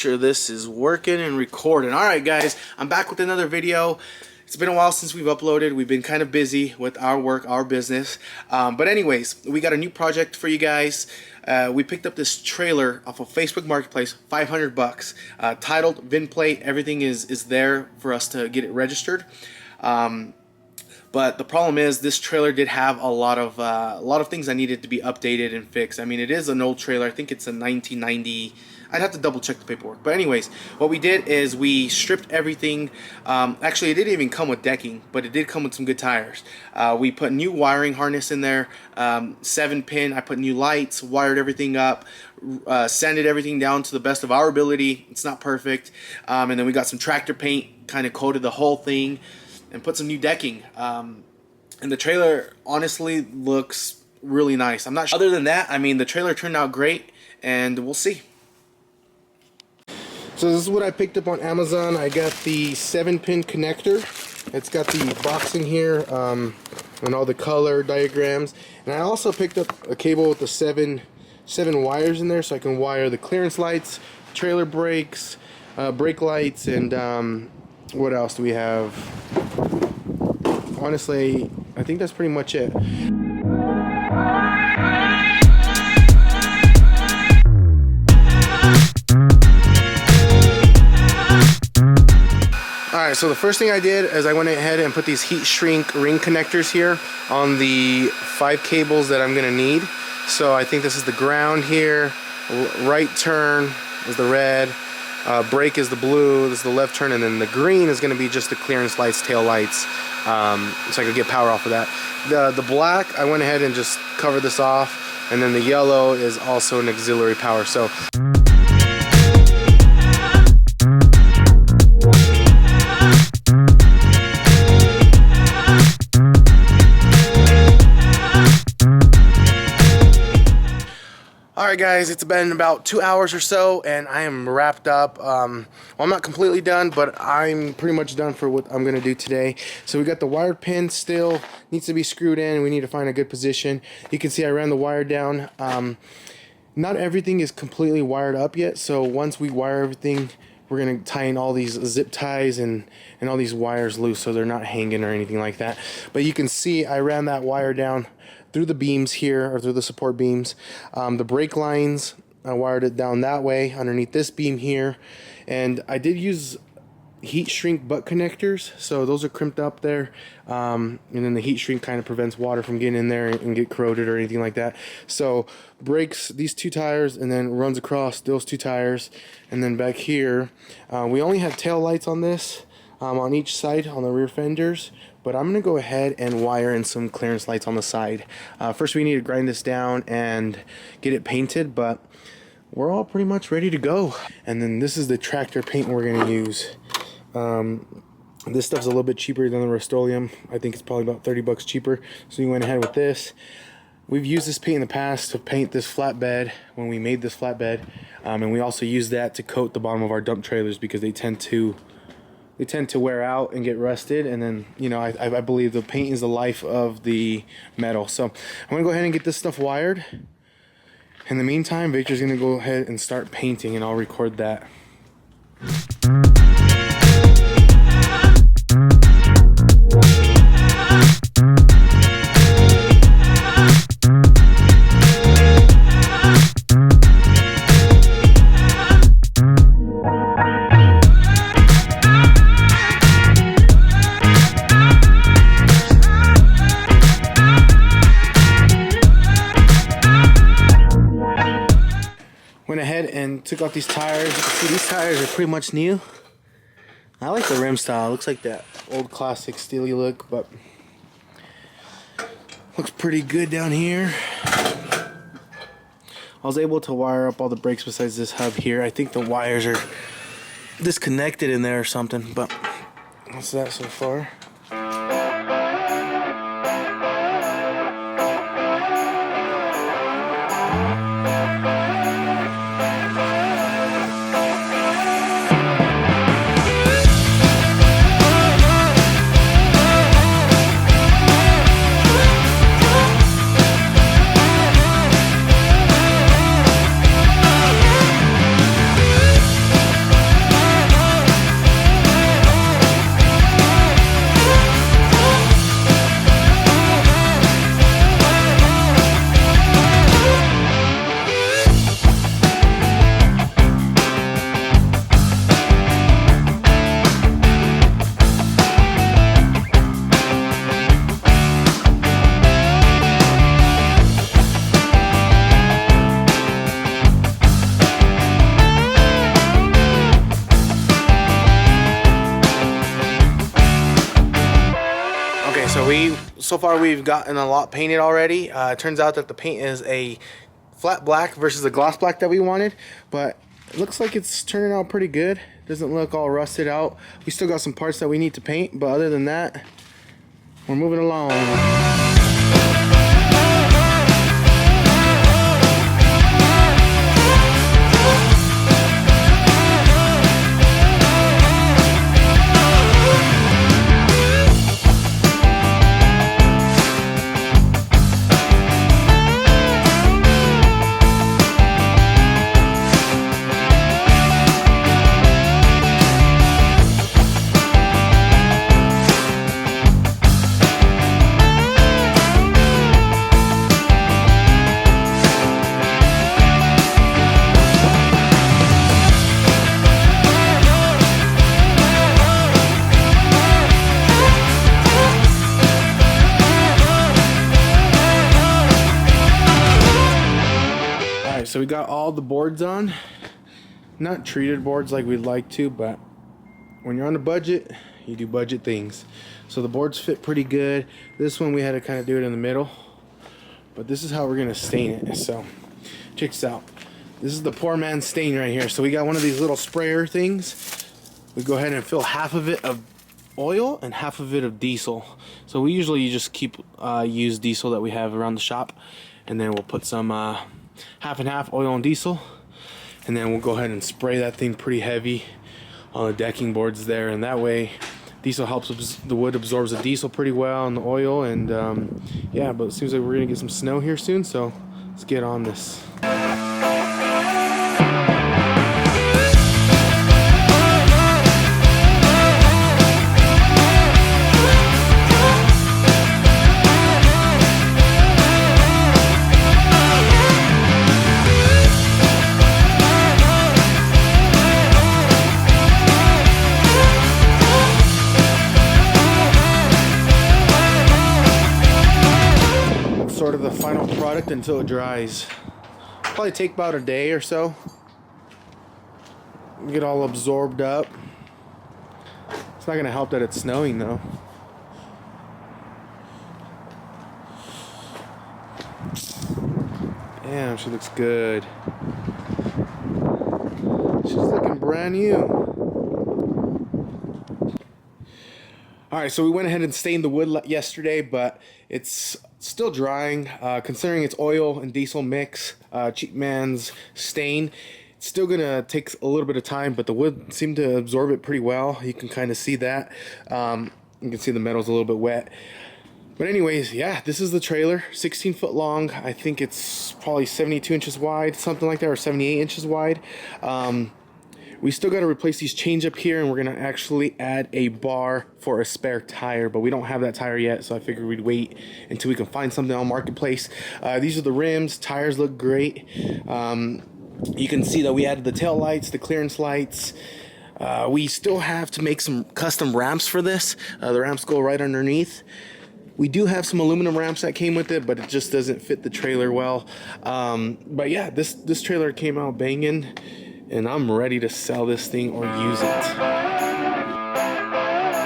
Sure this is working and recording. Alright guys, I'm back with another video. It's been a while since we've uploaded. We've been kind of busy with our work, our business. But anyways, we got a new project for you guys. We picked up this trailer off of Facebook Marketplace, 500 bucks. Titled, VIN plate, everything is there for us to get it registered. But the problem is this trailer did have a lot of things that needed to be updated and fixed. I mean, it is an old trailer. I think it's a 1990. I'd have to double check the paperwork. But anyways, what we did is we stripped everything. Actually, it didn't even come with decking, but it did come with some good tires. We put new wiring harness in there, 7-pin. I put new lights, wired everything up, sanded everything down to the best of our ability. It's not perfect. And then we got some tractor paint, kind of coated the whole thing, and put some new decking. And the trailer honestly looks really nice. I'm not sure. Other than that, I mean, the trailer turned out great, and we'll see. So this is what I picked up on Amazon. I got the 7-pin connector. It's got the box in here and all the color diagrams. And I also picked up a cable with the seven wires in there, so I can wire the clearance lights, trailer brakes, brake lights, and what else do we have? Honestly, I think that's pretty much it. Alright, so the first thing I did is I went ahead and put these heat shrink ring connectors here on the 5 cables that I'm going to need. So I think this is the ground here, right turn is the red, brake is the blue, this is the left turn, and then the green is going to be just the clearance lights, tail lights, so I could get power off of that. The black, I went ahead and just covered this off, and then the yellow is also an auxiliary power. So alright guys, it's been about 2 hours or so and I am wrapped up. Well, I'm not completely done, but I'm pretty much done for what I'm going to do today. So we got the wired pin still, needs to be screwed in. We need to find a good position. You can see I ran the wire down. Not everything is completely wired up yet, so once we wire everything, we're going to tie in all these zip ties and all these wires loose so they're not hanging or anything like that. But you can see I ran that wire down through the beams here, or through the support beams. The brake lines, I wired it down that way underneath this beam here. And I did use heat shrink butt connectors, so those are crimped up there. And then the heat shrink kind of prevents water from getting in there and get corroded or anything like that. So brakes these 2 tires and then runs across those 2 tires. And then back here, we only have tail lights on this, on each side on the rear fenders. But I'm going to go ahead and wire in some clearance lights on the side. First we need to grind this down and get it painted, but we're all pretty much ready to go. And then this is the tractor paint we're going to use. This stuff's a little bit cheaper than the Rust-Oleum. I think it's probably about 30 bucks cheaper. So we went ahead with this. We've used this paint in the past to paint this flatbed when we made this flatbed. And we also used that to coat the bottom of our dump trailers because they tend to wear out and get rusted, and then, you know, I believe the paint is the life of the metal. So I'm gonna go ahead and get this stuff wired. In the meantime, Victor's gonna go ahead and start painting, and I'll record that. Went ahead and took off these tires. You can see these tires are pretty much new. I like the rim style. It looks like that old classic steely look, but looks pretty good down here. I was able to wire up all the brakes besides this hub here. I think the wires are disconnected in there or something, but what's that so far? so far we've gotten a lot painted already. It turns out that the paint is a flat black versus a gloss black that we wanted, but it looks like it's turning out pretty good. Doesn't look all rusted out. We still got some parts that we need to paint, but other than that, we're moving along. So we got all the boards on, not treated boards like we'd like to, but when you're on a budget, you do budget things. So the boards fit pretty good. This one we had to kind of do it in the middle, but this is how we're gonna stain it. So check this out. This is the poor man's stain right here. So we got one of these little sprayer things. We go ahead and fill half of it of oil and half of it of diesel. So we usually just use diesel that we have around the shop, and then we'll put some half and half oil and diesel, and then we'll go ahead and spray that thing pretty heavy on the decking boards there, and that way diesel helps the wood absorbs the diesel pretty well and the oil. And yeah, but it seems like we're gonna get some snow here soon, so let's get on this. Sort of the final product until it dries. Probably take about a day or so. Get all absorbed up. It's not gonna help that it's snowing though. Damn, she looks good. She's looking brand new. Alright, so we went ahead and stained the wood yesterday, but it's still drying. Considering it's oil and diesel mix, cheap man's stain, it's still gonna take a little bit of time, but the wood seemed to absorb it pretty well. You can kind of see that. You can see the metal's a little bit wet. But anyways, yeah, this is the trailer, 16 foot long. I think it's probably 72 inches wide, something like that, or 78 inches wide. We still got to replace these chains up here, and we're going to actually add a bar for a spare tire, but we don't have that tire yet, so I figured we'd wait until we can find something on Marketplace. These are the rims. Tires look great. You can see that we added the tail lights, the clearance lights. We still have to make some custom ramps for this. The ramps go right underneath. We do have some aluminum ramps that came with it, but it just doesn't fit the trailer well. But yeah, this trailer came out banging, and I'm ready to sell this thing or use it.